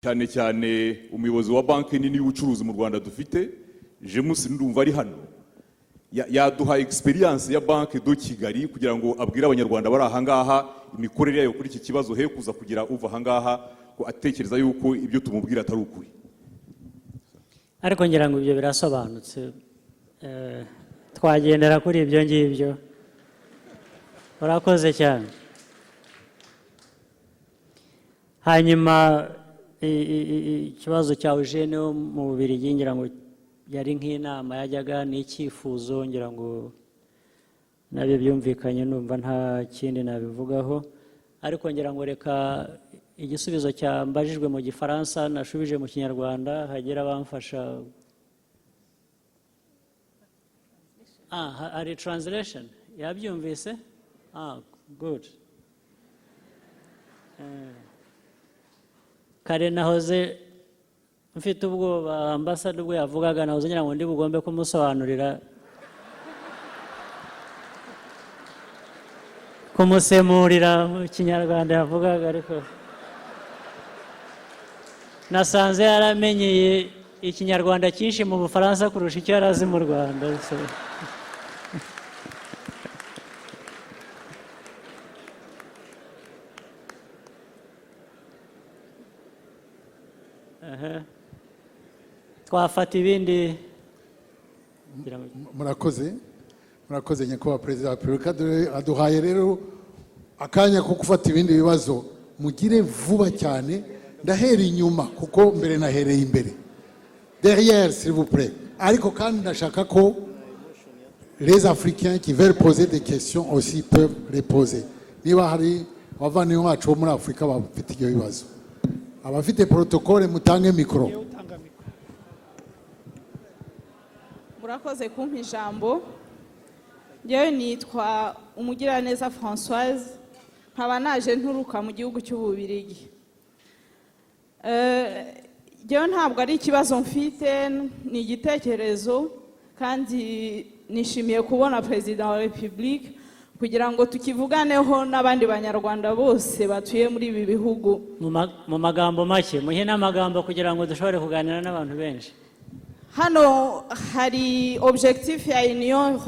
cyane cyane umuyobozi wa banki nini y'ubucuruzi mu Rwanda dufite James ndumva ari hano yaduha experience ya banki do Kigali kugira ngo abwire abanyarwanda bari ahangaha imikorere yayo kuri iki kibazo he kuza kugira uva ahangaha ko atekereza yuko ibyo tumubwira atari ukuri. Ariko ngira ngo ibyo birasobanutse twagendera kuri ibyo ngibyo. Urakoze cyane. Hanyuma ikibazo cya Eugene mu Bubiligi ngira ngo yari nk'inama yajyaga n'icyifuzo ngira ngo nabyo byumvikanye numva nta kindi nabivugaho, ariko ngira ngo reka igisubizo cyambajijwe mu Gifaransa nashubije mu Kinyarwanda hagira abamfasha. Hari translation yabyumvise? Good. Kare nahoze mfite ubwoba ambassador ubwo yavugaga nahoze ngira ngo ndi bugombe kumusobanurira kumusemurira mu Kinyarwanda yavugaga, ariko nasanze yaramenyeye Ikinyarwanda cyinshi mu Bufaransa kurusha icyo yarazi mu Rwanda. Twafata ibindi. Murakoze nyakubahwa Perezida wa Repubulika aduhaye rero akanya ko gufata ibindi bibazo. Mugire vuba cyane, ndahera inyuma kuko mbere nahereye imbere. Derrière s'il vous plaît. Ariko kandi ndashaka ko les Africains qui veulent poser des questions aussi peuvent les poser. Niba hari abavandimwe bacu bo muri Afurika bafite ibyo bibazo, abafite protocole mutange mikoro. Murakoze kumpa ijambo. Njyewe nitwa Umugiraneza Françoise, nkaba naje nturuka mu gihugu cy'Ububiligi. Njyewe ntabwo ari ikibazo mfite, ni igitekerezo, kandi nishimiye kubona Perezida wa Repubulika kugira ngo tukivuganeho n'abandi banyarwanda bose batuye muri ibi bihugu. Mu magambo make, muhe n'amagambo kugira ngo dushobore kuganira n'abantu benshi. Hano hari objectif ya Union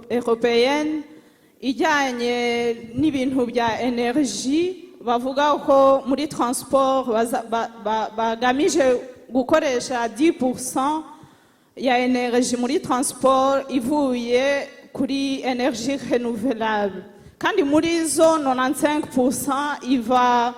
Européenne ijyanye n'ibintu bya energie, bavuga ko muri transport bagamije gukoresha 10% ya energie muri transport ivuye kuri energie renouvelable, kandi muri zo 95% iva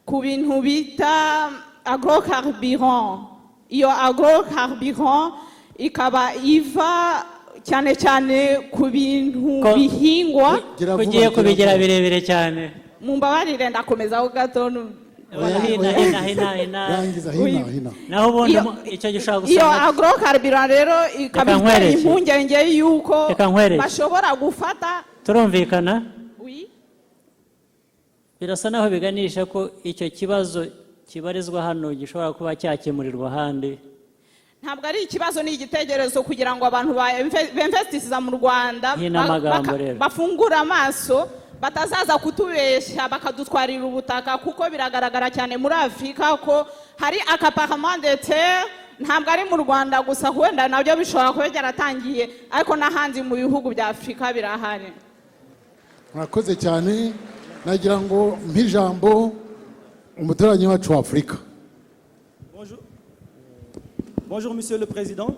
ku bintu bita agrocarburant. Iyo agrocarburant ikaba iva cyane cyane ku bintu bihingwa. Kugiye kubigira birebire cyane. Mumbabarire ndakomezaho gato. Naho ubundi icyo gishaka gusanga iyo agrocarburant rero ikaba impungenge yuko bashobora gufata. Turumvikana? Birasa naho biganisha ko icyo kibazo kibarizwa hano gishobora kuba cyakemurirwa ahandi. Ntabwo ari ikibazo, ni igitekerezo kugira ngo abantu b'investisiza mu Rwanda bafungura amaso, batazaza kutubeshya bakadutwarira ubutaka, kuko biragaragara cyane muri Afurika ko hari accaparement de terre. Ntabwo ari mu Rwanda gusa, wenda nabyo bishobora kuba byaratangiye, ariko n'ahandi mu bihugu bya Afurika birahari. Murakoze cyane. Nagira ngo mpijambo umuturanyi wacu wa Afrika. Bonjour Monsieur le Président.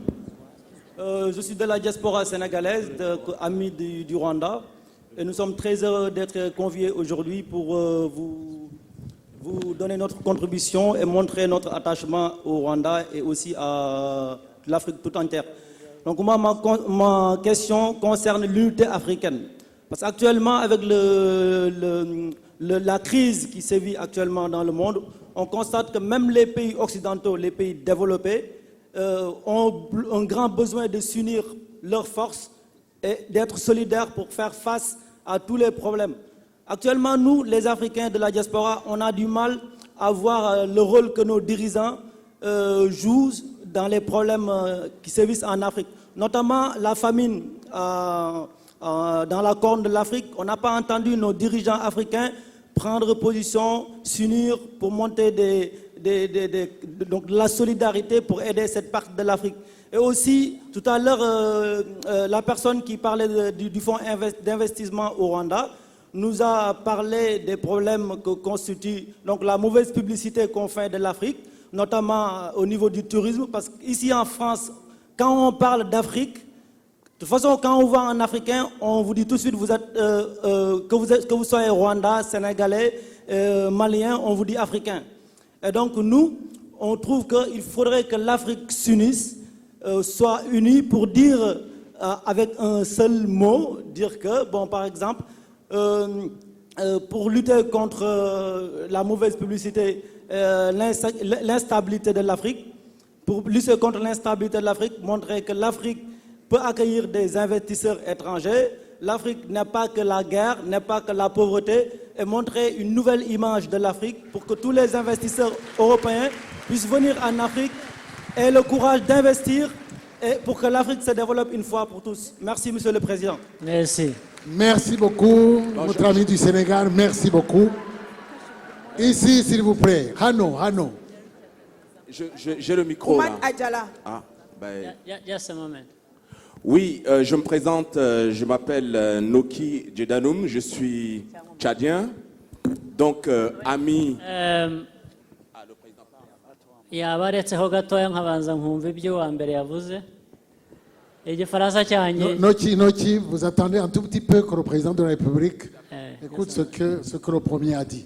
Je suis de la diaspora sénégalaise, ami du Rwanda, et nous sommes très heureux d'être conviés aujourd'hui pour vous donner notre contribution et montrer notre attachement au Rwanda et aussi à l'Afrique tout entière. Donc moi, ma question concerne l'unité africaine. Parce qu'actuellement, avec la crise qui sévit actuellement dans le monde, on constate que même les pays occidentaux, les pays développés, ont un grand besoin de s'unir leurs forces et d'être solidaires pour faire face à tous les problèmes. Actuellement, nous, les Africains de la diaspora, on a du mal à voir le rôle que nos dirigeants jouent dans les problèmes qui sévissent en Afrique. Notamment la famine dans la Corne de l'Afrique. On n'a pas entendu nos dirigeants africains prendre position, s'unir pour monter donc de la solidarité pour aider cette partie de l'Afrique. Et aussi, tout à l'heure, la personne qui parlait du fonds d'investissement au Rwanda nous a parlé des problèmes que constitue donc, la mauvaise publicité qu'on fait de l'Afrique, notamment au niveau du tourisme, parce qu'ici en France, quand on parle d'Afrique, de toute façon, quand on voit un Africain, on vous dit tout de suite que vous soyez Rwandais, Sénégalais, Malien, on vous dit Africain. Et donc nous, on trouve qu'il faudrait que l'Afrique s'unisse, soit unie pour dire avec un seul mot, dire que, bon, par exemple, pour lutter contre la mauvaise publicité, l'instabilité de l'Afrique, pour lutter contre l'instabilité de l'Afrique, montrer que l'Afrique peut accueillir des investisseurs étrangers, l'Afrique n'est pas que la guerre, n'est pas que la pauvreté, et montrer une nouvelle image de l'Afrique pour que tous les investisseurs européens puissent venir en Afrique et le courage d'investir et pour que l'Afrique se développe une fois pour tous. Merci, Monsieur le Président. Merci. Merci beaucoup, notre ami du Sénégal, merci beaucoup. Ici, s'il vous plaît, Hano. J'ai le micro là. Ah, ben... Just a moment. Oui, je me présente, je m'appelle Noki Djedanoum, je suis tchadien, donc ami... yabaretseho gatoya nkabanza nkumva ibyo wa mbere yavuze igifaransa cyanjye Noki, vous attendez un tout petit peu que le président de la République écoute ce que le premier a dit.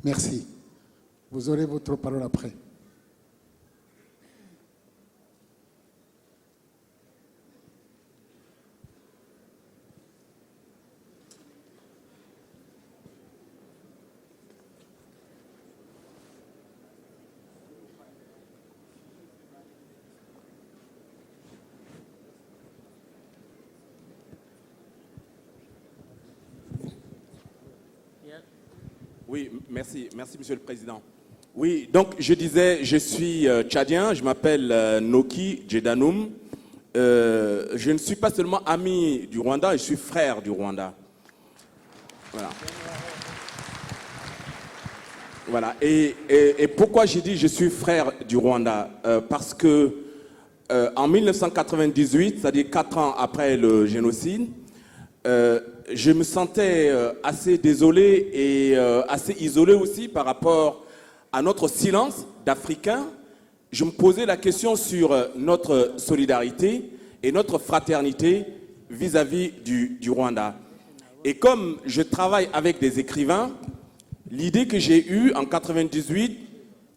Merci. Vous aurez votre parole après. Oui, merci Monsieur le Président. Oui, donc je disais, je suis tchadien, je m'appelle Noki Djedanoum. Je ne suis pas seulement ami du Rwanda, je suis frère du Rwanda. Voilà. Et pourquoi j'ai dit je suis frère du Rwanda? Parce que en 1998, c'est-à-dire 4 ans après le génocide, je me sentais assez désolé et assez isolé aussi par rapport à notre silence d'Africains. Je me posais la question sur notre solidarité et notre fraternité vis-à-vis du Rwanda. Et comme je travaille avec des écrivains, l'idée que j'ai eue en 1998,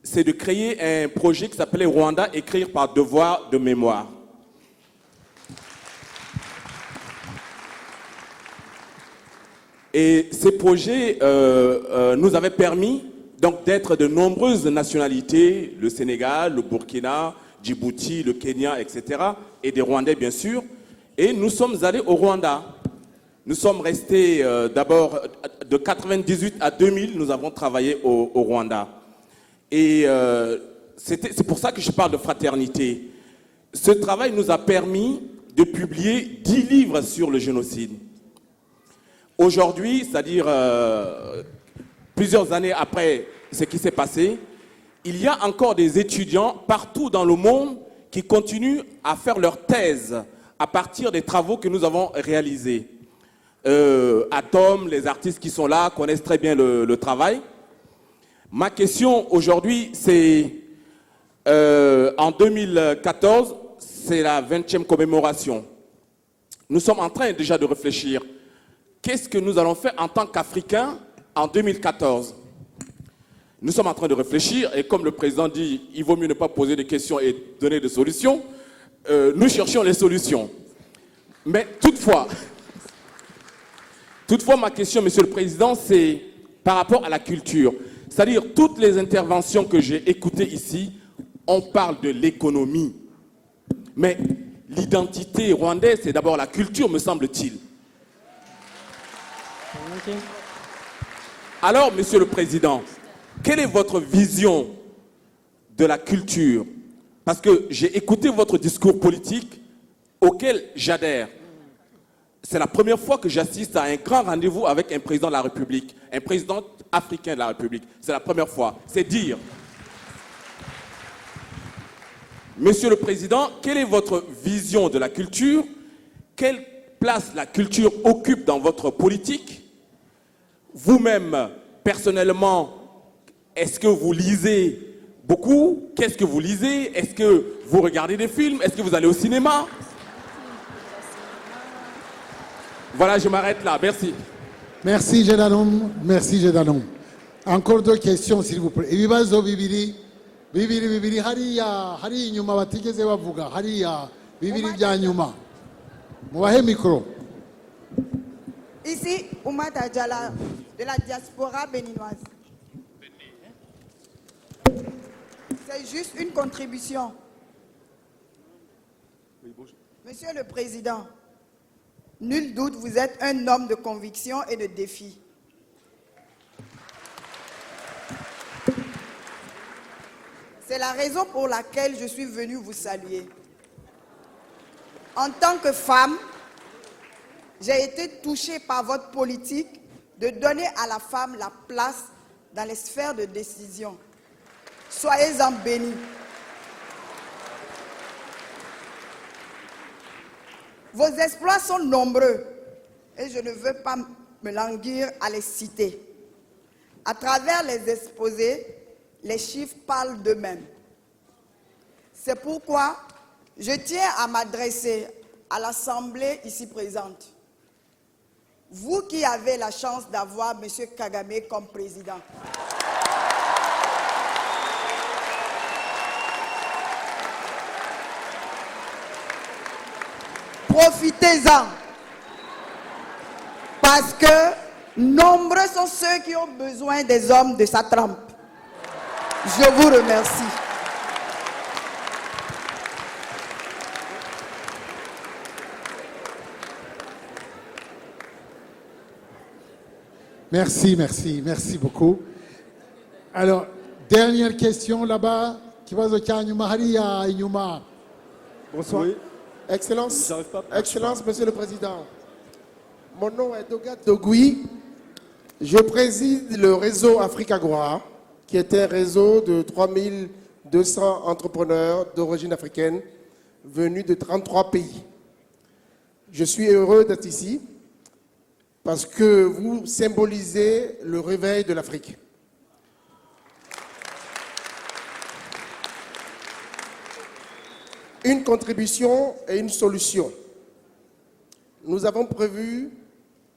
c'est de créer un projet qui s'appelait Rwanda, écrire par devoir de mémoire. Et ces projets nous avaient permis donc d'être de nombreuses nationalités, le Sénégal, le Burkina, Djibouti, le Kenya, etc., et des Rwandais bien sûr. Et nous sommes allés au Rwanda. Nous sommes restés d'abord de 1998 à 2000, nous avons travaillé au Rwanda. Et c'est pour ça que je parle de fraternité. Ce travail nous a permis de publier 10 livres sur le génocide. Aujourd'hui, c'est-à-dire plusieurs années après ce qui s'est passé, il y a encore des étudiants partout dans le monde qui continuent à faire leur thèse à partir des travaux que nous avons réalisés. Atom, les artistes qui sont là connaissent très bien le travail. Ma question aujourd'hui, c'est en 2014, c'est la 20e commémoration. Nous sommes en train déjà de réfléchir. Qu'est-ce que nous allons faire en tant qu'Africains en 2014? Nous sommes en train de réfléchir et comme le président dit, il vaut mieux ne pas poser de questions et donner des solutions. Nous cherchons les solutions. Mais toutefois, ma question, Monsieur le Président, c'est par rapport à la culture. C'est-à-dire, toutes les interventions que j'ai écoutées ici, on parle de l'économie. Mais l'identité rwandaise, c'est d'abord la culture, me semble-t-il. Alors, Monsieur le Président, quelle est votre vision de la culture? Parce que j'ai écouté votre discours politique auquel j'adhère. C'est la première fois que j'assiste à un grand rendez-vous avec un président de la République, un président africain de la République. C'est la première fois. C'est dire. Monsieur le Président, quelle est votre vision de la culture? Quelle place la culture occupe dans votre politique? Vous-même, personnellement, est-ce que vous lisez beaucoup? Qu'est-ce que vous lisez? Est-ce que vous regardez des films? Est-ce que vous allez au cinéma? Voilà, je m'arrête là. Merci. Merci, Gédanom. Merci, Gédanom. Encore deux questions, s'il vous plaît. Ibibazo bibiri hariya inyuma batigeze bavuga hariya bibiri bya nyuma. Mubahe micro. Ici, Oumata Djala, de la diaspora béninoise. C'est juste une contribution. Monsieur le Président, nul doute, vous êtes un homme de conviction et de défi. C'est la raison pour laquelle je suis venue vous saluer. En tant que femme, j'ai été touchée par votre politique de donner à la femme la place dans les sphères de décision. Soyez-en bénis. Vos exploits sont nombreux et je ne veux pas me languir à les citer. À travers les exposés, les chiffres parlent d'eux-mêmes. C'est pourquoi je tiens à m'adresser à l'Assemblée ici présente. Vous qui avez la chance d'avoir M. Kagame comme président. Profitez-en. Parce que nombreux sont ceux qui ont besoin des hommes de sa trempe. Je vous remercie. Merci beaucoup. Alors, dernière question là-bas. Bonsoir. Oui. Excellence, Monsieur le Président. Mon nom est Dogat Dogui. Je préside le réseau Africagora, qui est un réseau de 3200 entrepreneurs d'origine africaine venus de 33 pays. Je suis heureux d'être ici parce que vous symbolisez le réveil de l'Afrique. Une contribution et une solution. Nous avons prévu,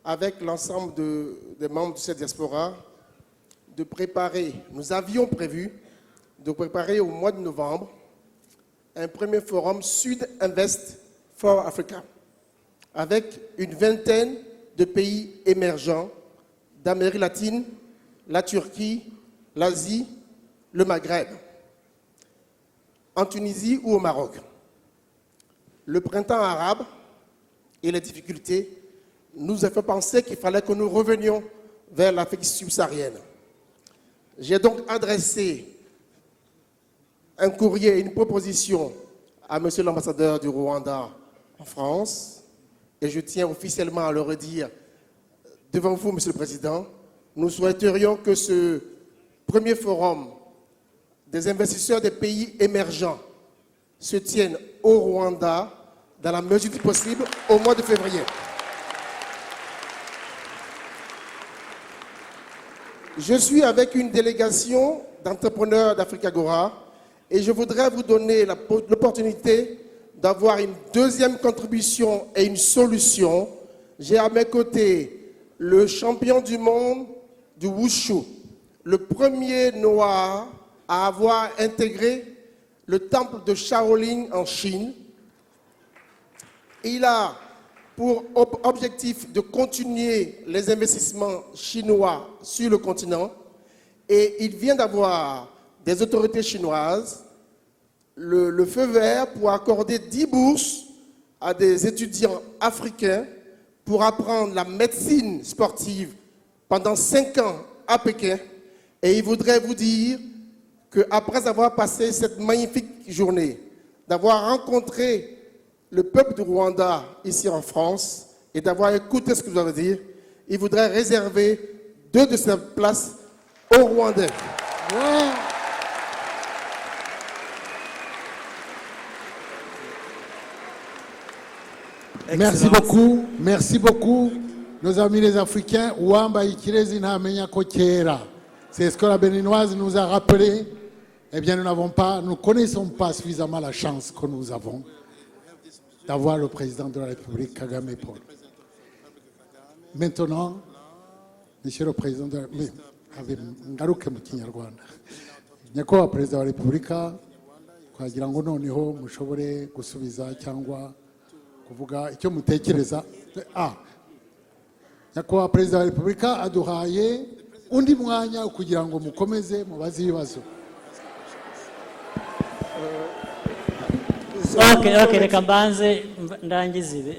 avec l'ensemble des membres de cette diaspora, nous avions prévu de préparer au mois de novembre un premier forum Sud Invest for Africa avec une vingtaine de pays émergents d'Amérique latine, la Turquie, l'Asie, le Maghreb, en Tunisie ou au Maroc. Le printemps arabe et les difficultés nous ont fait penser qu'il fallait que nous revenions vers l'Afrique subsaharienne. J'ai donc adressé un courrier, une proposition à M. l'ambassadeur du Rwanda en France, et je tiens officiellement à le redire devant vous, M. le Président. Nous souhaiterions que ce premier forum des investisseurs des pays émergents se tienne au Rwanda, dans la mesure du possible, au mois de février. Je suis avec une délégation d'entrepreneurs d'Africagora et je voudrais vous donner l'opportunité d'avoir une deuxième contribution et une solution. J'ai à mes côtés le champion du monde du Wushu, le premier noir à avoir intégré le temple de Shaolin en Chine. Il a pour objectif de continuer les investissements chinois sur le continent et il vient d'avoir des autorités chinoises le feu vert pour accorder 10 bourses à des étudiants africains pour apprendre la médecine sportive pendant 5 ans à Pékin. Et il voudrait vous dire qu'après avoir passé cette magnifique journée, d'avoir rencontré le peuple du Rwanda ici en France et d'avoir écouté ce que vous avez dit, il voudrait réserver 2 de ces places aux Rwandais. Merci beaucoup, merci beaucoup. Nos amis les Africains, Ouamba Ikirezi Ntamenya ko kera. C'est ce que la béninoise nous a rappelé. Eh bien, nous ne connaissons pas suffisamment la chance que nous avons d'avoir le président de la République, Kagame Paul. Maintenant, Monsieur le Président de la République, ngaruke mu Kinyarwanda. Nyakubahwa Perezida wa Repubulika, twagira ngo noneho mushobore gusubiza cyangwa kuvuga icyo mutekereza. Nyakubahwa Perezida wa Repubulika aduhaye undi mwanya kugira ngo mukomeze mubaze ibibazo. Okay, reka mbanze ndangize ibi.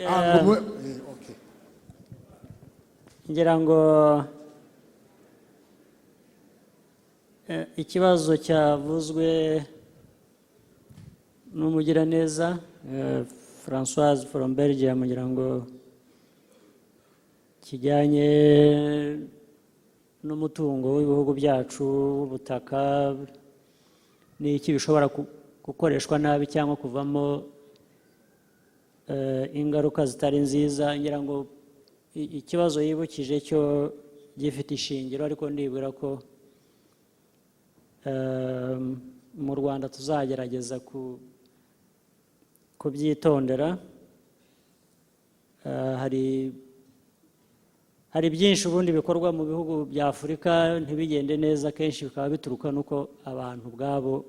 Ngira ngo ikibazo cyavuzwe n'umugiraneza Françoise from Belgium, ngira ngo kijyanye n'umutungo w'ibihugu byacu w'ubutaka n'iki bishobora gukoreshwa nabi cyangwa kuvamo ingaruka zitari nziza. Ngira ngo ikibazo yibukije cyo gifite ishingiro, ariko ndibwira ko mu Rwanda tuzagerageza kubyitondera. Hari byinshi ubundi bikorwa mu bihugu bya Afurika ntibigende neza, kenshi bikaba bituruka nuko abantu ubwabo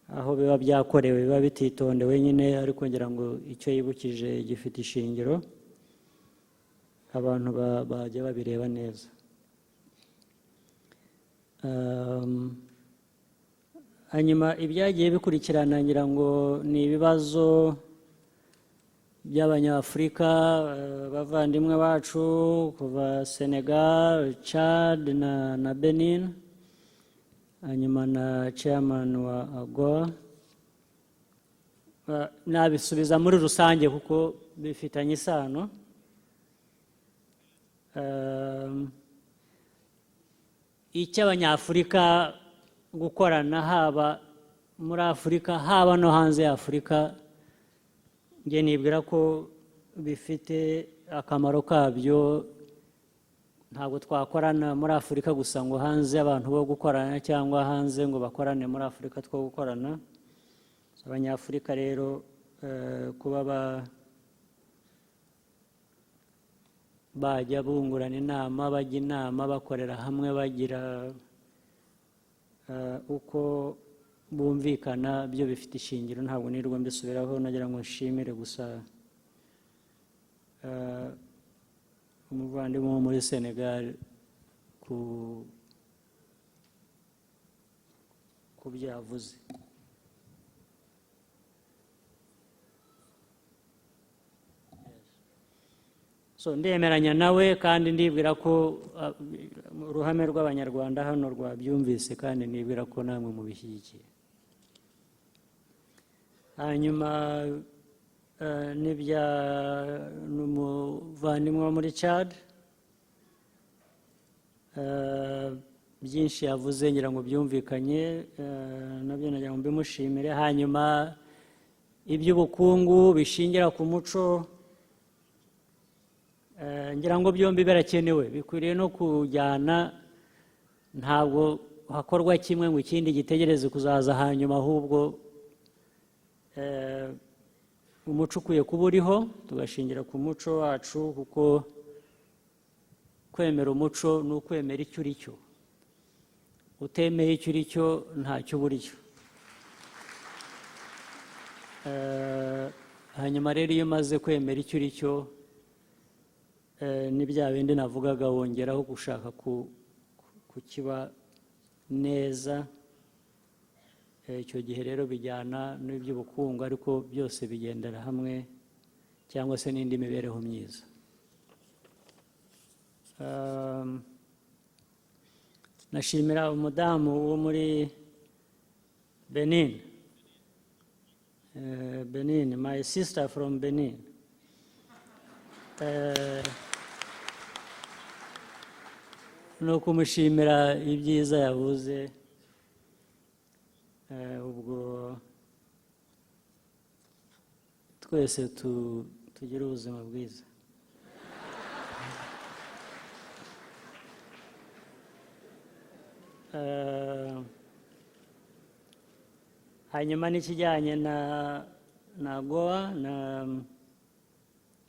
aho biba byakorewe biba bititondewe nyine, ariko ngira ngo icyo yibukije gifite ishingiro, abantu bajya babireba neza. Hanyuma ibyagiye bikurikirana ngira ngo ni ibibazo by'Abanyafurika bavandimwe bacu kuva Senegal, Chad na Benin, hanyuma na chairman wa AGOA. Nabisubiza muri rusange kuko bifitanye isano. Icy'Abanyafurika gukorana haba muri Afurika haba no hanze ya Afurika, nge nibwira ko bifite akamaro kabyo. Ntabwo twakorana muri Afurika gusa ngo hanze abantu bo gukorana, cyangwa hanze ngo bakorane muri Afurika two gukorana. Abanyafurika rero kuba bajya bungurana inama, bajya inama, bakorera hamwe, bagira uko bumvikana, byo bifite ishingiro. Ntabwo nirwo mbisubiraho, nagira ngo nshimire gusa umuvandimwe wo muri Senegal ku byavuze. So ndemeranya nawe, kandi ndibwira ko uruhame rw'Abanyarwanda hano rwabyumvise, kandi ndibwira ko namwe mubishyigikiye. Hanyuma n'ibya n'umuvandimwe wo muri Chad, byinshi yavuze ngira ngo byumvikanye, nabyo nagira ngo mbimushimire. Hanyuma iby'ubukungu bishingira ku muco, ngira ngo byombi birakenewe, bikwiriye no kujyana. Ntabwo hakorwa kimwe ngo ikindi gitegereze kuzaza hanyuma, ahubwo umuco ukwiye kuba uriho, tugashingira ku muco wacu, kuko kwemera umuco ni ukwemera icyo uri cyo. Utemeye icyo uri cyo ntacyo uba uri cyo. Hanyuma rero iyo umaze kwemera icyo uri cyo, ni bya bindi navugaga, wongeraho gushaka kukiba neza. Icyo gihe rero bijyana n'iby'ubukungu, ariko byose bigendera hamwe, cyangwa se n'indi mibereho myiza. Nashimira umudamu wo muri Benin, my sister from Benin. No kumushimira ibyiza yavuze. Ubwo twese tugire ubuzima bwiza. Hanyuma n'ikijyanye na Goa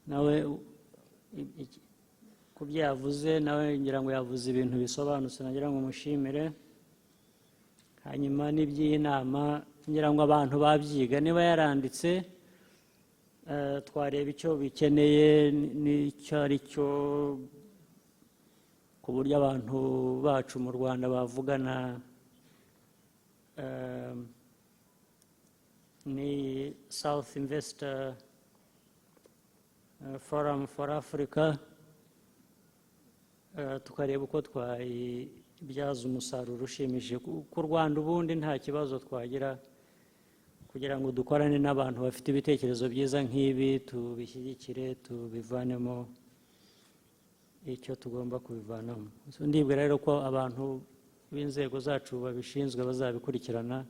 nawe ku byo yavuze nawe ngira ngo yavuze ibintu bisobanutse nagira ngo mushimire. Hanyuma n'iby'iyi nama ngira ngo abantu babyiga niba yaranditse twareba icyo bikeneye n'icyo ari cyo ku buryo abantu bacu mu Rwanda bavugana ni South Investor Forum for Africa, tukareba uko twayibyaza umusaruro ushimishije ku Rwanda. Ubundi nta kibazo twagira kugira ngo dukorane n'abantu bafite ibitekerezo byiza nk'ibi, tubishyigikire, tubivanemo icyo tugomba kubivanamo. Ndibwira rero ko abantu b'inzego zacu babishinzwe bazabikurikirana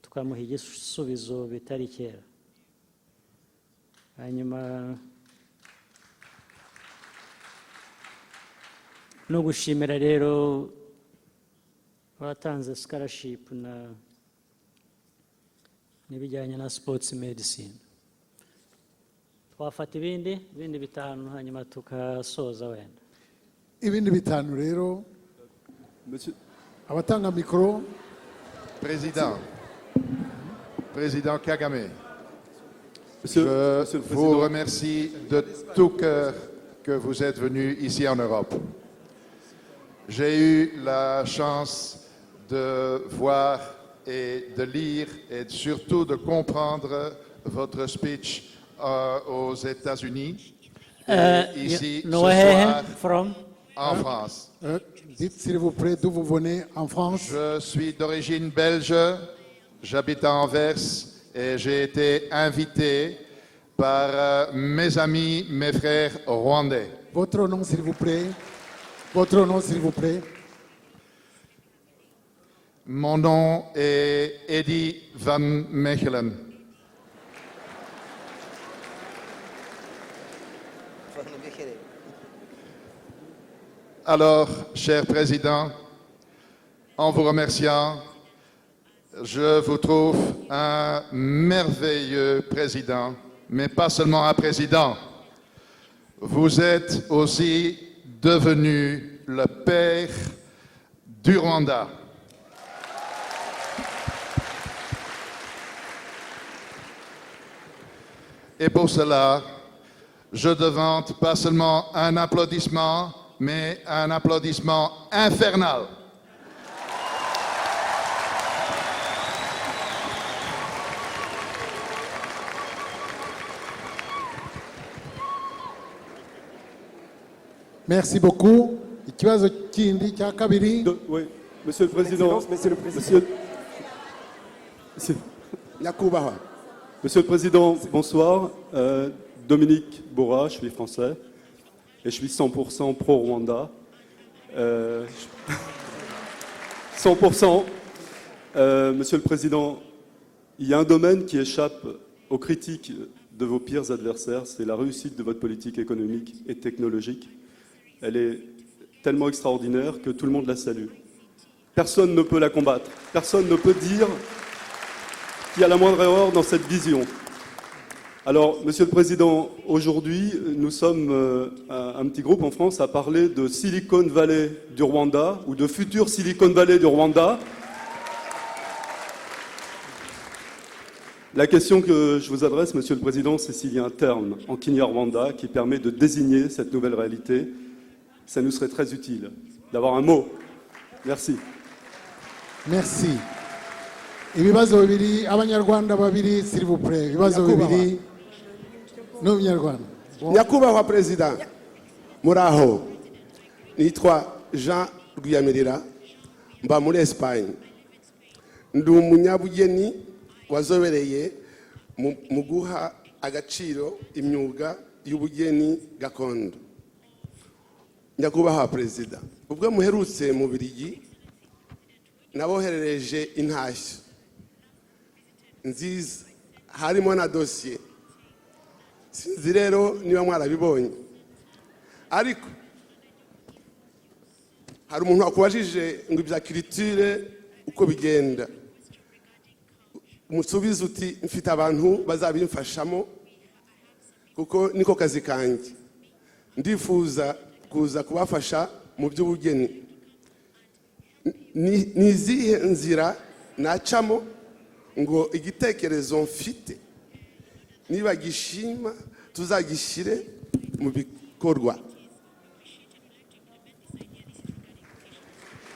tukamuha igisubizo bitari kera. Hanyuma no gushimira rero abatanze scholarship n'ibijyanye na sports medicine. Twafata ibindi bitanu hanyuma tukasoza wenda. Ibindi bitanu rero abatanga mikoro. Président Kagame, je vous remercie de tout cœur que vous êtes venu ici en Europe. J'ai eu la chance de voir et de lire et surtout de comprendre votre speech aux États-Unis et ici ce soir en France. Dites s'il vous plaît d'où vous venez en France. Je suis d'origine belge, j'habite à Anvers et j'ai été invité par mes amis, mes frères rwandais. Votre nom s'il vous plaît. Votre nom s'il vous plaît. Mon nom est Eddie Van Mechelen. Alors, cher Président, en vous remerciant, je vous trouve un merveilleux président, mais pas seulement un président. Vous êtes aussi devenu le père du Rwanda. Et pour cela, je demande pas seulement un applaudissement, mais un applaudissement infernal. Merci beaucoup. Ikibazo kindi cya kabiri. Oui, Monsieur le Président. Monsieur le Président, bonsoir. Dominique Bora, je suis français et je suis 100% pro-Rwanda. 100%. Monsieur le Président, il y a un domaine qui échappe aux critiques de vos pires adversaires, c'est la réussite de votre politique économique et technologique. Elle est tellement extraordinaire que tout le monde la salue. Personne ne peut la combattre. Personne ne peut dire qu'il y a la moindre erreur dans cette vision. Alors, Monsieur le Président, aujourd'hui, nous sommes un petit groupe en France à parler de Silicon Valley du Rwanda ou de futur Silicon Valley du Rwanda. La question que je vous adresse, Monsieur le Président, c'est s'il y a un terme en Kinyarwanda qui permet de désigner cette nouvelle réalité. Ça nous serait très utile d'avoir un mot. Merci. Merci. Ibibazo bibiri abanyarwanda babiri s'il vous plaît. Ibibazo bibiri n'umunyarwanda. Nyakubahwa Perezida, muraho. Nitwa Jean Rwiyamirira, mba muri Espagne. Ndi umunyabugeni wazobereye mu guha agaciro imyuga y'ubugeni gakondo. Nyakubahwa Perezida, ubwo muherutse mu Bubiligi naboherereje intashyo nziza harimo na dosiye sinzi rero niba mwarabibonye ariko hari umuntu wakubajije ngo ibya culture uko bigenda umusubiza uti mfite abantu bazabimfashamo kuko niko kazi kanjye ndifuza kuza kubafasha mu by'ubugeni ni izihe nzira nacamo ngo igitekerezo mfite niba gishima tuzagishyire mu bikorwa.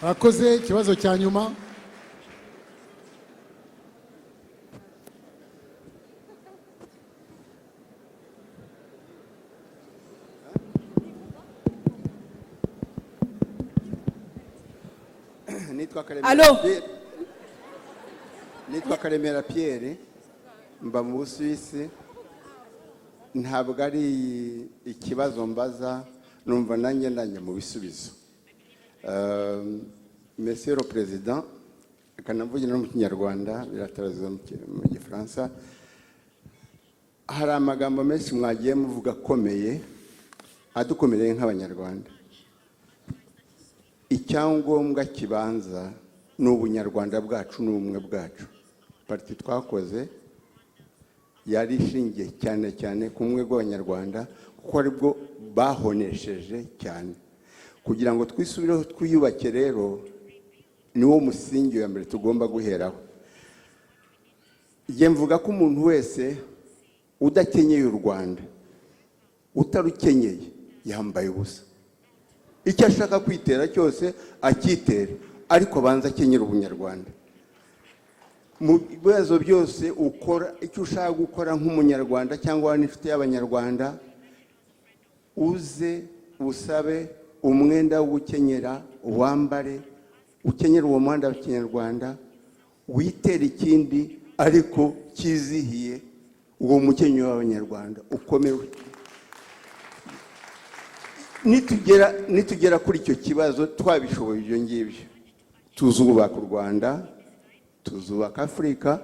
Akoze ikibazo cya nyuma. Nitwa Karemera Pierre mba mu Busuwisi. Ntabwo ari ikibazo mbaza, numva nanjye ndanye mu bisubizo. Monsieur le Président, akanavugira no mu Kinyarwanda biratabaza mu Gifaransa. Hari amagambo menshi mwagiye muvuga akomeye adukomereye nk'Abanyarwanda. Icyangombwa kibanza ni ubunyarwanda bwacu n'ubumwe bwacu. Parti twakoze yari ishingiye cyane cyane ku bumwe bw'Abanyarwanda kuko aribwo bahonesheje cyane. Kugira ngo twisubireho twiyubake rero niwo musingi wa mbere tugomba guheraho. Ye mvuga ko umuntu wese udakenyeye u Rwanda, utarukenyeye yambaye ubusa. Icyo ashaka kwitera cyose akitere, ariko abanza akenyera ubunyarwanda. Mu bibazo byose ukora icyo ushaka gukora nk'umunyarwanda cyangwa n'inshuti y'Abanyarwanda, uze usabe umwenda wo gukenyera, wambare ukenyera uwo mwenda w'Ikinyarwanda, witere ikindi ariko kizihiye uwo mukenyero w'Abanyarwanda ukomewe. Nitugera kuri icyo kibazo twabishoboye ibyo ngibyo, tuzubaka u Rwanda, tuzubaka Afurika,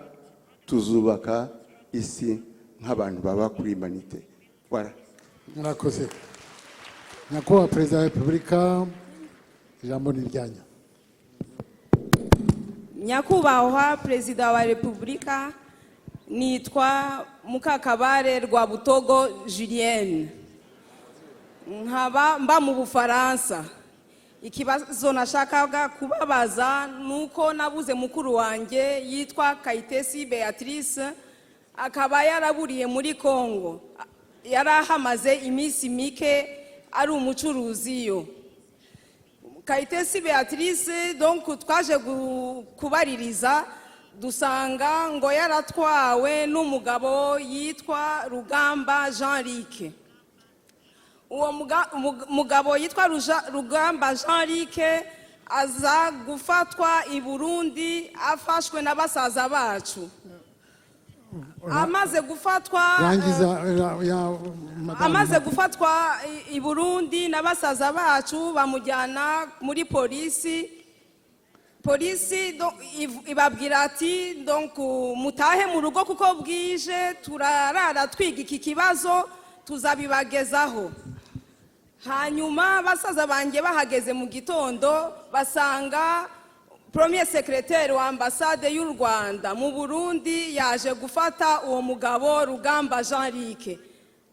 tuzubaka isi nk'abantu baba kuri humanite. Murakoze. Nyakubahwa Perezida wa Repubulika, ijambo ni ryanyu. Nyakubahwa Perezida wa Repubulika, nitwa Mukakabare Rwabutogo Julienne, nkaba mba mu Bufaransa. Ikibazo nashakaga kubabaza nuko nabuze mukuru wanjye yitwa Kayitesi Beatrice, akaba yaraburiye muri Kongo. Yarahamaze iminsi mike ari umucuruzi yo. Kayitesi Beatrice donc twaje kubaririza dusanga ngo yaratwawe n'umugabo yitwa Rugamba Jean-Luc. Uwo mugabo yitwa Rugamba Jean-Luc aza gufatwa I Burundi afashwe n'abasaza bacu. Amaze gufatwa I Burundi n'abasaza bacu bamujyana muri polisi. Polisi ibabwira ati donc mutahe mu rugo kuko bwije, turarara twiga iki kibazo tuzabibagezaho. Hanyuma basaza banjye bahageze mu gitondo basanga Premier Secrétaire wa ambassade y'u Rwanda mu Burundi yaje gufata uwo mugabo Rugamba Jean-Luc.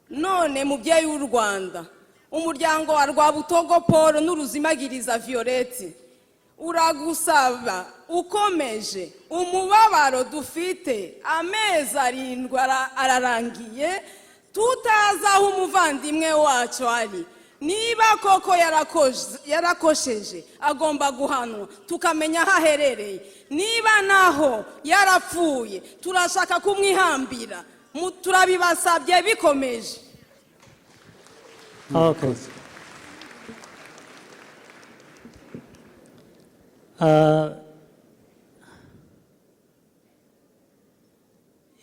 None mubyeyi w'u Rwanda, umuryango wa Rwabutogo Paul n'Uruzimagiriza Violette uragusaba ukomeje umubabaro dufite, amezi 7 ararangiye tutazi aho umuvandimwe wacu ari. Niba koko yarakosheje agomba guhanwa tukamenya aho aherereye. Niba naho yarapfuye turashaka kumwihambira. Turabibasabye bikomeje. Okay.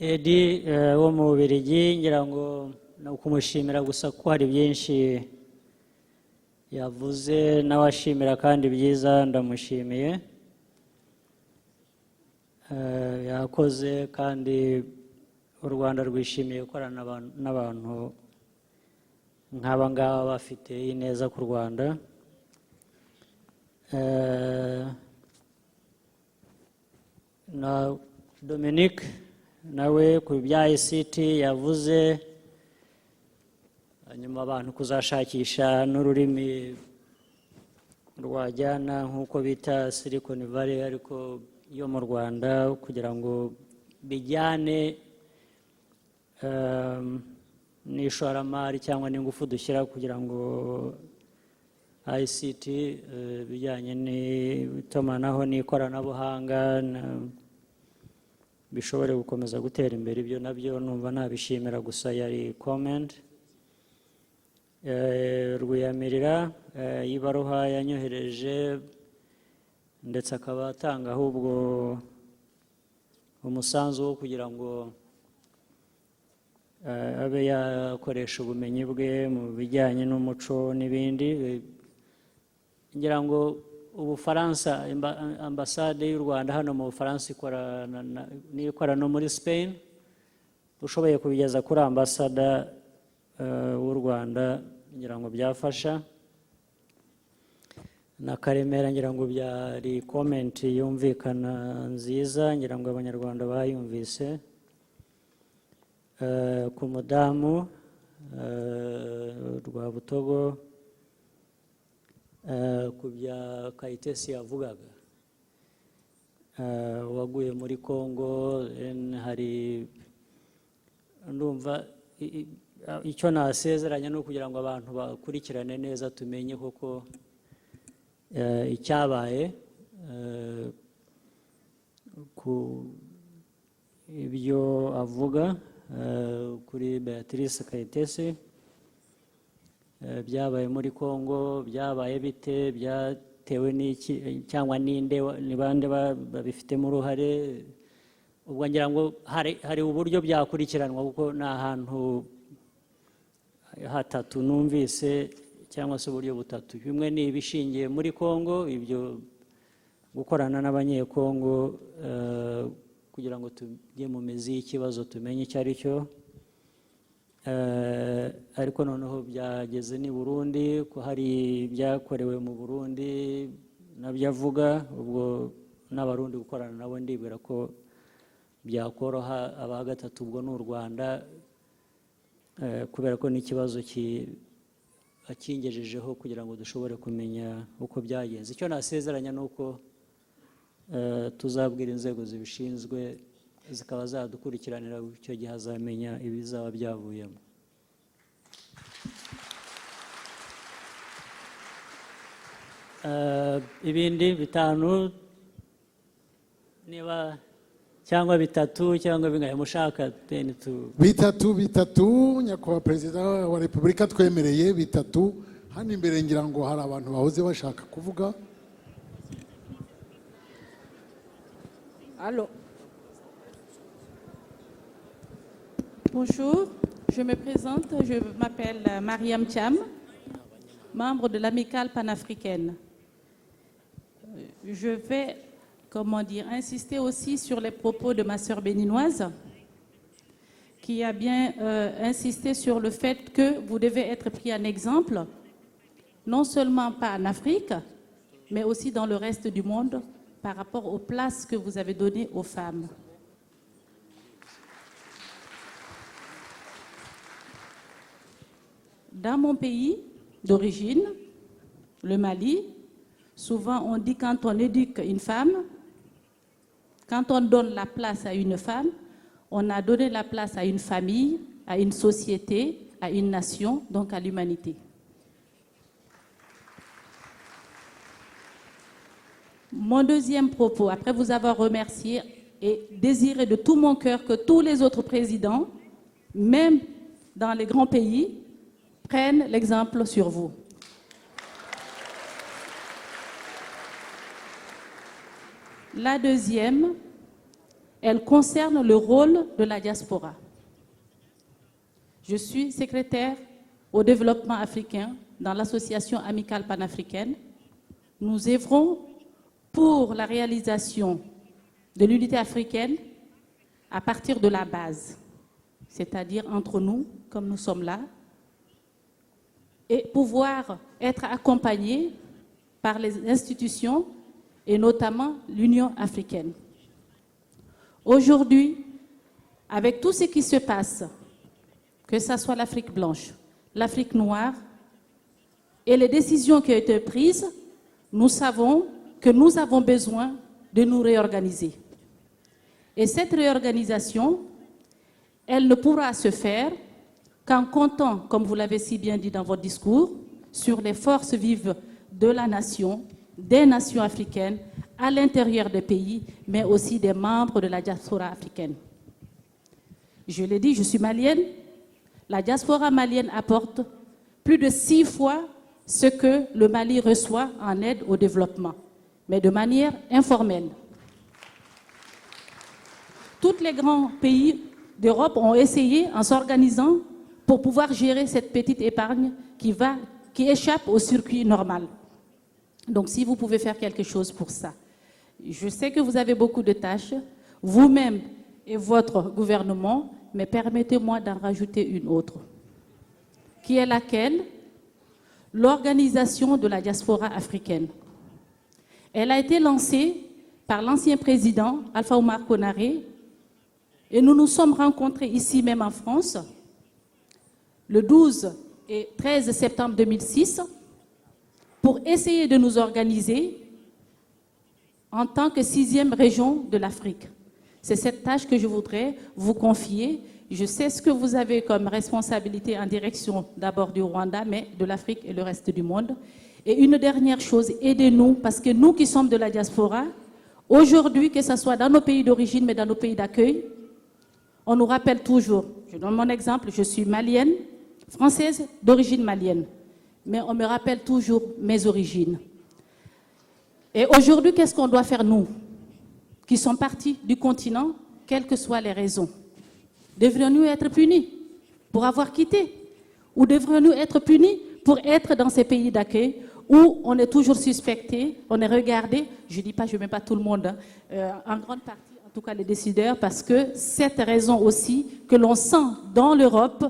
Edi wo mu Bubiligi, ngira ngo no kumushimira gusa ko hari byinshi yavuze, nawashimira kandi byiza ndamushimiye. Yakoze kandi u Rwanda rwishimiye gukorana n'abantu nk'aba ngaba bafite ineza ku Rwanda. Na Dominique nawe ku bya ICT yavuze, hanyuma abantu kuzashakisha n'ururimi rwajyana nk'uko bita Silicon Valley ariko yo mu Rwanda, kugira ngo bijyane n'ishoramari cyangwa n'ingufu dushyira kugira ngo ICT bijyanye n'itumanaho n'ikoranabuhanga bishobore gukomeza gutera imbere. Ibyo nabyo numva nabishimira, gusa yari comment. Rwiyamirira y'ibaruha yanyohereje ndetse akaba atanga ahubwo umusanzu wo kugira ngo abe yakoresha ubumenyi bwe mu bijyanye n'umuco n'ibindi. Ngira ngo Ubufaransa, ambasade y'u Rwanda hano mu Bufaransa ikora no muri Spain, ushoboye kubigeza kuri ambasada w'u Rwanda ngira ngo byafasha. Na Karemera ngira ngo byari comment yumvikana nziza, ngira ngo abanyarwanda bayumvise. Ku mudamu Rwabutogo, ku bya Kayitesi yavugaga waguye muri Congo, hari ndumva icyo nasezeranya no kugira ngo abantu bakurikirane neza, tumenye koko icyabaye ku ibyo avuga kuri Beatrice Kayitesi. Byabaye muri Congo, byabaye bite, byatewe n'iki cyangwa ninde, ni bande babifitemo uruhare? Ubwo ngira ngo hari uburyo byakurikiranwa, kuko ni ahantu hatatu numvise, cyangwa se uburyo butatu. Bimwe ni ibishingiye muri Congo, ibyo gukorana n'abanyekongo kugira ngo tujye mu mizi y'ikibazo, tumenye icyo ari cyo. Ariko noneho byageze ni Burundi, ko hari byakorewe mu Burundi nabyo avuga. Ubwo n'abarundi gukorana nabo ndibwira ko byakoroha. Aba gatatu ubwo n'u Rwanda, kubera ko n'ikibazo akingejejeho kugira ngo dushobore kumenya uko byagenze. Icyo nasezeranya ni uko tuzabwira inzego zibishinzwe, zikaba zadukurikiranira, icyo gihe azamenya ibizaba byavuyemo. Ibindi bitanu niba cyangwa bitatu cyangwa bingahe mushaka, bitatu. Nyakubahwa Perezida wa Repubulika twemereye bitatu. Hano imbere ngira ngo hari abantu bahoze bashaka kuvuga. Allô. Bonjour, je me présente, je m'appelle Mariam Thiam, membre de l'Amicale panafricaine. Je vais, insister aussi sur les propos de ma sœur béninoise, qui a bien insisté sur le fait que vous devez être pris en exemple, non seulement pas en Afrique, mais aussi dans le reste du monde, par rapport aux places que vous avez données aux femmes. Dans mon pays d'origine, le Mali, souvent on dit quand on éduque une femme, quand on donne la place à une femme, on a donné la place à une famille, à une société, à une nation, donc à l'humanité. Mon deuxième propos, après vous avoir remercié et désiré de tout mon cœur que tous les autres présidents, même dans les grands pays, prennent l'exemple sur vous. La deuxième, elle concerne le rôle de la diaspora. Je suis secrétaire au développement africain dans l'association amicale panafricaine. Nous œuvrons pour la réalisation de l'unité africaine à partir de la base. c'est-à-dire entre nous, comme nous sommes là, et pouvoir être accompagnés par les institutions et notamment l'Union africaine. Aujourd'hui, avec tout ce qui se passe, que ce soit l'Afrique blanche, l'Afrique noire, et les décisions qui ont été prises, nous savons que nous avons besoin de nous réorganiser. Et cette réorganisation, elle ne pourra se faire qu'en comptant, comme vous l'avez si bien dit dans votre discours, sur les forces vives de la nation, des nations africaines, à l'intérieur des pays, mais aussi des membres de la diaspora africaine. Je l'ai dit, je suis malienne. La diaspora malienne apporte plus de 6 fois ce que le Mali reçoit en aide au développement, mais de manière informelle. Tous les grands pays d'Europe ont essayé, en s'organisant, pour pouvoir gérer cette petite épargne qui échappe au circuit normal. Donc, si vous pouvez faire quelque chose pour ça. Je sais que vous avez beaucoup de tâches, vous-même et votre gouvernement, mais permettez-moi d'en rajouter une autre, qui est laquelle? L'organisation de la diaspora africaine. Elle a été lancée par l'ancien président Alpha Oumar Konaré, et nous nous sommes rencontrés ici même en France, le 12 et 13 septembre 2006, pour essayer de nous organiser en tant que 6e région de l'Afrique. C'est cette tâche que je voudrais vous confier. Je sais ce que vous avez comme responsabilité en direction d'abord du Rwanda, mais de l'Afrique et le reste du monde. Et une dernière chose, aidez-nous, parce que nous qui sommes de la diaspora, aujourd'hui, que ce soit dans nos pays d'origine, mais dans nos pays d'accueil, on nous rappelle toujours, je donne mon exemple, je suis malienne, française d'origine malienne, mais on me rappelle toujours mes origines. Et aujourd'hui, qu'est-ce qu'on doit faire, nous, qui sommes partis du continent, quelles que soient les raisons? Devrions-nous être punis pour avoir quitté? Ou devrions-nous être punis pour être dans ces pays d'accueil où on est toujours suspecté, on est regardé, je ne dis pas, je ne mets pas tout le monde, en grande partie, en tout cas les décideurs, parce que cette raison aussi que l'on sent dans l'Europe,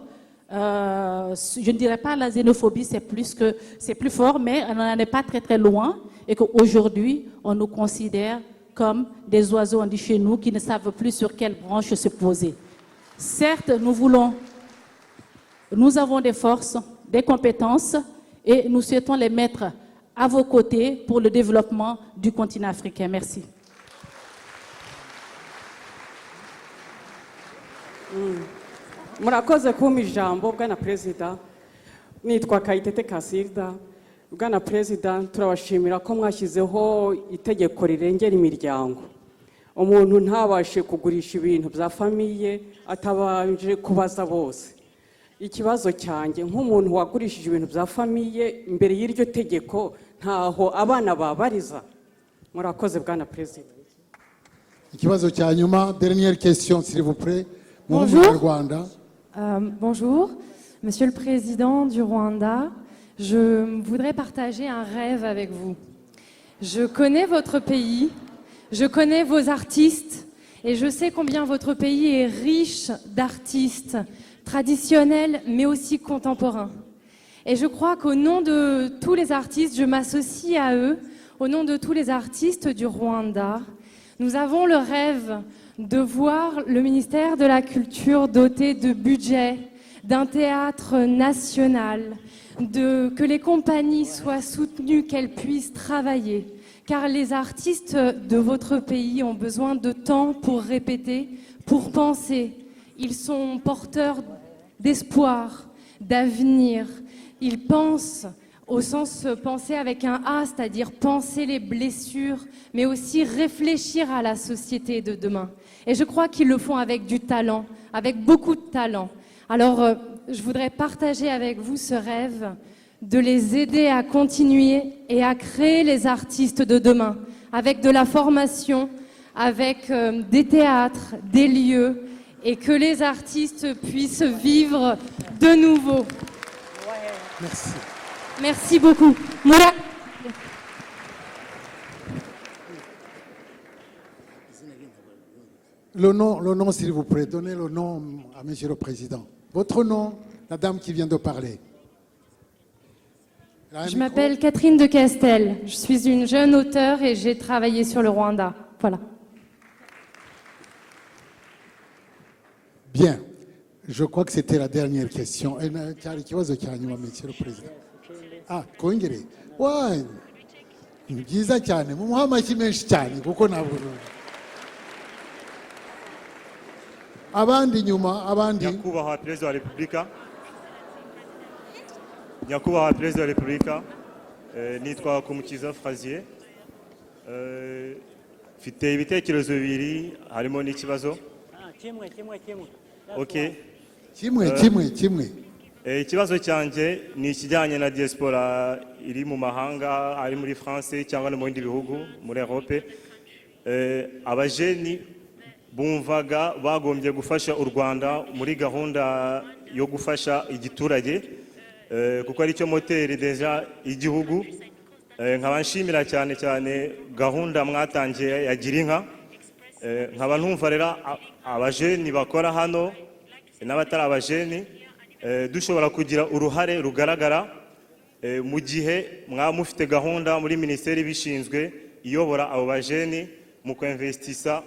je ne dirais pas la xénophobie, c'est plus fort, mais on n'en est pas très très loin, et qu'aujourd'hui, on nous considère comme des oiseaux, on dit chez nous, qui ne savent plus sur quelle branche se poser. Certes, nous avons des forces, des compétences, et nous souhaitons les mettre à vos côtés pour le développement du continent africain. Merci. Murakoze kumpa ijambo bwana perezida, nitwa Kayitete Kasirida. Bwana perezida, turabashimira ko mwashyizeho itegeko rirengera imiryango. Umuntu ntabashe kugurisha ibintu bya famiye atabanje kubaza bose. Ikibazo cyanjye nk'umuntu wagurishije ibintu bya famiye imbere y'iryo tegeko ntaho abana babariza. Murakoze bwana perezida. Ikibazo cya nyuma, dernière question s'il vous plaît. Bonjour. Bonjour, Monsieur le Président du Rwanda. Je voudrais partager un rêve avec vous. Je connais votre pays, je connais vos artistes et je sais combien votre pays est riche d'artistes traditionnels mais aussi contemporains. Et je crois qu'au nom de tous les artistes, je m'associe à eux, au nom de tous les artistes du Rwanda, nous avons le rêve de voir le ministère de la Culture doté de budget, d'un théâtre national, que les compagnies soient soutenues, qu'elles puissent travailler. Car les artistes de votre pays ont besoin de temps pour répéter, pour penser. Ils sont porteurs d'espoir, d'avenir. Ils pensent au sens penser avec un A, c'est-à-dire penser les blessures, mais aussi réfléchir à la société de demain. Et je crois qu'ils le font avec du talent, avec beaucoup de talent. Alors, je voudrais partager avec vous ce rêve de les aider à continuer et à créer les artistes de demain, avec de la formation, avec des théâtres, des lieux, et que les artistes puissent vivre de nouveau. Merci. Merci beaucoup. Le nom, s'il vous plaît. Donnez le nom à Monsieur le Président. Votre nom, la dame qui vient de parler. Je m'appelle Catherine de Castel. Je suis une jeune auteure et j'ai travaillé sur le Rwanda. Voilà. Bien. Je crois que c'était la dernière question. Monsieur le Président. Ah, kongere. Ouais. Ni byiza cyane. Mumuha amashyi menshi cyane kuko ntabwo. Abandi nyuma, abandi. Nyakubahwa Perezida wa Repubulika. Nyakubahwa Perezida wa Repubulika. Nitwa Kumukiza Frazier. Mfite ibitekerezo bibiri harimo n'ikibazo. Kimwe. Okay. Kimwe. Ikibazo cyanjye ni ikijyanye na diaspora iri mu mahanga, ari muri France cyangwa no mu bindi bihugu muri Europe. Abajeni bumvaga bagombye gufasha u Rwanda muri gahunda yo gufasha igiturage, kuko ari cyo moteri deja igihugu. Nkaba nshimira cyane gahunda mwatangiye ya Girinka. Nkaba ntumva rero abajeni bakora hano n'abatari abajeni dushobora kugira uruhare rugaragara mu gihe mwaba mufite gahunda muri minisiteri bishinzwe iyobora abo bajeni mu kwinvestisa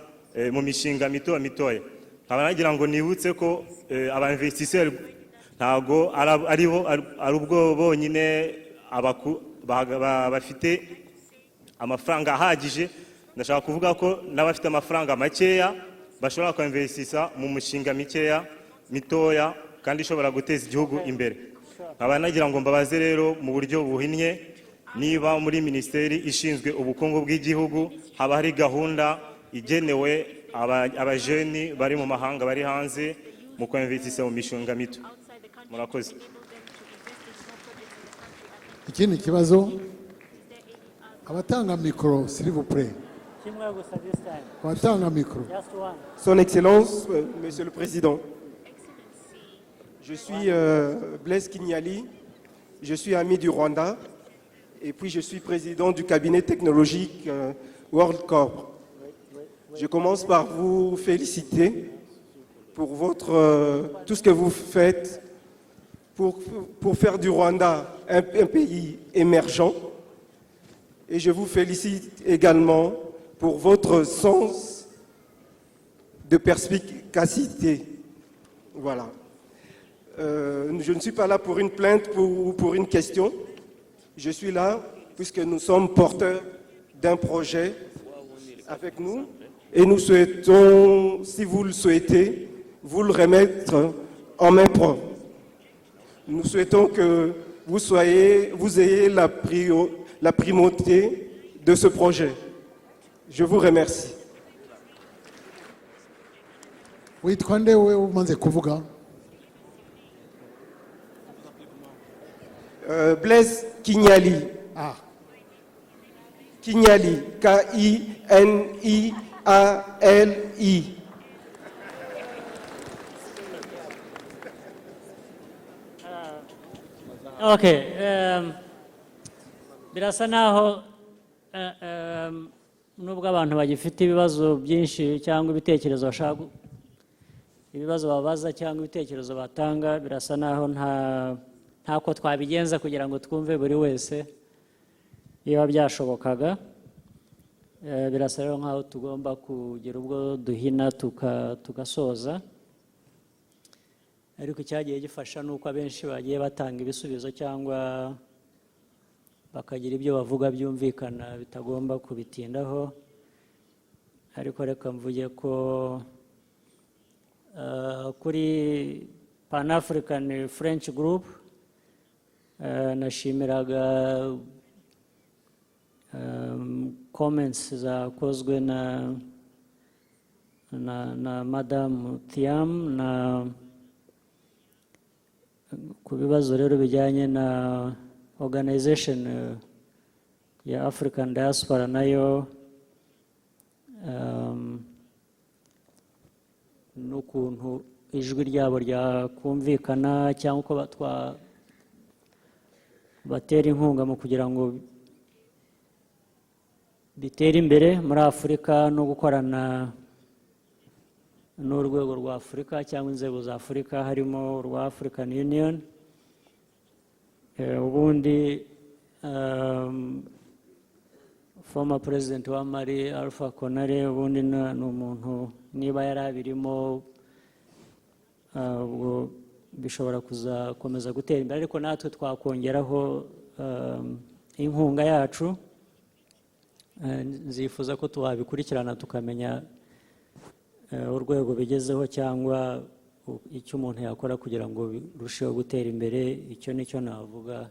mu mishinga mitoya. Nkaba nagira ngo nibutse ko aba investisseurs ntago ari ubwo bonyine bafite amafaranga ahagije. Ndashaka kuvuga ko n'abafite amafaranga makeya bashobora kwinvestisa mu mushinga mitoya kandi ishobora guteza igihugu imbere. Nkaba nagira ngo mbabaze rero mu buryo buhinnye niba muri minisiteri ishinzwe ubukungu bw'igihugu haba hari gahunda igenewe abajeni bari mu mahanga bari hanze mu kwinvestisa mu mishinga mito. Murakoze. Ikindi kibazo abatanga mikoro s'il vous plaît. Abatanga mikoro. Son Excellence, Monsieur le Président. Je suis Blaise Kinyali, je suis ami du Rwanda et puis je suis président du cabinet technologique WorldCorp. Je commence par vous féliciter pour tout ce que vous faites pour faire du Rwanda un pays émergent. Et je vous félicite également pour votre sens de perspicacité. Voilà. Je ne suis pas là pour une plainte ou pour une question. Je suis là puisque nous sommes porteurs d'un projet avec nous et nous souhaitons, si vous le souhaitez, vous le remettre en main propre. Nous souhaitons que vous ayez la primauté de ce projet. Je vous remercie. Oui, twende wewe umanze kuvuga. Blaise Kinyali. Ah. Kinyali. K-I-N-I-A-L-I. Okay. Birasa naho nubwo abantu bagifite ibibazo byinshi cyangwa ibitekerezo bashaka ibibazo babaza cyangwa ibitekerezo batanga, birasa naho ntako twabigenza kugira ngo twumve buri wese iyo byashobokaga. Birasa rero nkaho tugomba kugira ubwo duhina tugasoza, ariko icyagiye gifasha nuko abenshi bagiye batanga ibisubizo cyangwa bakagira ibyo bavuga byumvikana bitagomba kubitindaho. Ariko reka mvuge ko kuri Pan African French Group nashimiraga comments zakozwe na Madame Thiam ku bibazo rero bijyanye na organization ya African Diaspora nayo n'ukuntu ijwi ryabo ryakumvikana cyangwa uko batera inkunga mu kugira ngo bitere imbere muri Afurika no gukorana n'urwego rwa Afurika cyangwa inzego za Afurika harimo urwa African Union. Ubundi former president wa Mali Alpha Konare ubundi ni umuntu niba yarabirimo ubwo bishobora kuzakomeza gutera imbere, ariko natwe twakongeraho inkunga yacu. Nzifuza ko tuwabikurikirana tukamenya urwego bigezeho cyangwa icyo umuntu yakora kugira ngo birusheho gutera imbere. Icyo nicyo navuga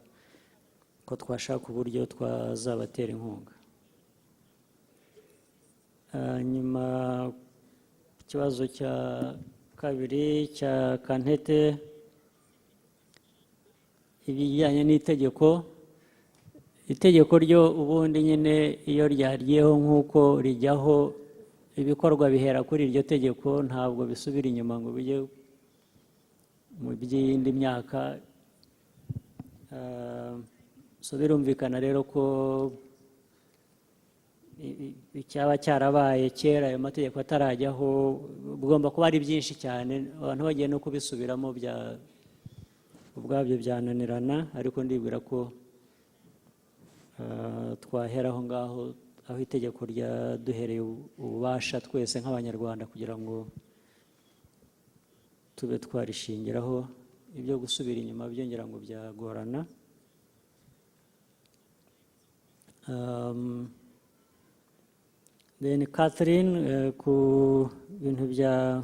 ko twashaka uburyo twazabatera inkunga. Nyuma ikibazo cya kabiri cya Kantete, ibijyanye n'itegeko. Itegeko ryo ubundi nyine iyo ryaryeho nk'uko rijyaho, ibikorwa bihera kuri iryo tegeko, ntabwo bisubira inyuma ngo bijye mu by'iyindi myaka. So birumvikana rero ko icyaba cyarabaye kera ayo mategeko atarajyaho bugomba kuba ari byinshi cyane, abantu bagiye no kubisubiramo ubwabyo byananirana, ariko ndibwira ko twahera aho ngaho, aho itegeko ryaduhereye ububasha twese nk'abanyarwanda kugira ngo tube twarishingiraho. Ibyo gusubira inyuma byongera ngo byagorana. Then Catherine, ku bintu bya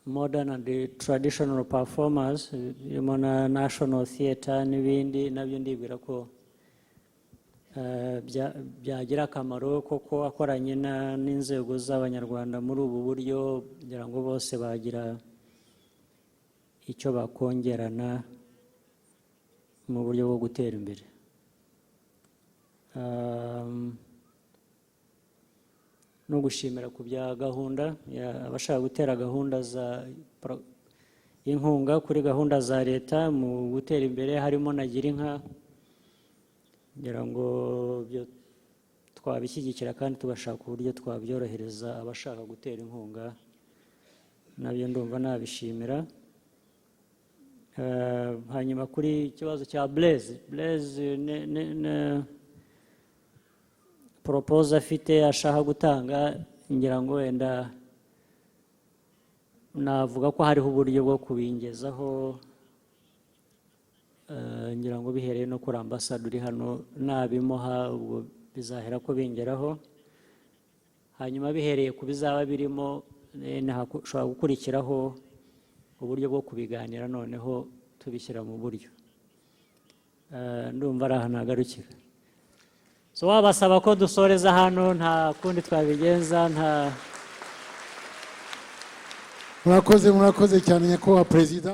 modern and traditional performers, birimo na national theatre n'ibindi, nabyo ndibwira ko byagira akamaro koko akoranye n'inzego z'abanyarwanda muri ubu buryo, kugira ngo bose bagira icyo bakongerana mu buryo bwo gutera imbere. No gushimira ku bya gahunda, abashaka gutera gahunda y'inkunga kuri gahunda za leta mu gutera imbere, harimo na Girinka, kugira ngo twabishyigikira kandi tugashaka uburyo twabyorohereza abashaka gutera inkunga, nabyo ndumva nabishimira. Hanyuma kuri ikibazo cya Blaise proposal afite ashaka gutanga, ngira ngo wenda navuga ko hariho uburyo bwo kubingezaho, ngira ngo bihereye no kuri ambasade uri hano, nabimuha ubwo bizahera ko bingeraho. Hanyuma bihereye ku bizaba birimo, hashobora gukurikiraho uburyo bwo kubiganira, noneho tubishyira mu buryo. Ndumva ari ahantu hagarukira. So wabasaba ko dusoreza hano, nta kundi twabigenza. Murakoze cyane nyakubahwa Perezida.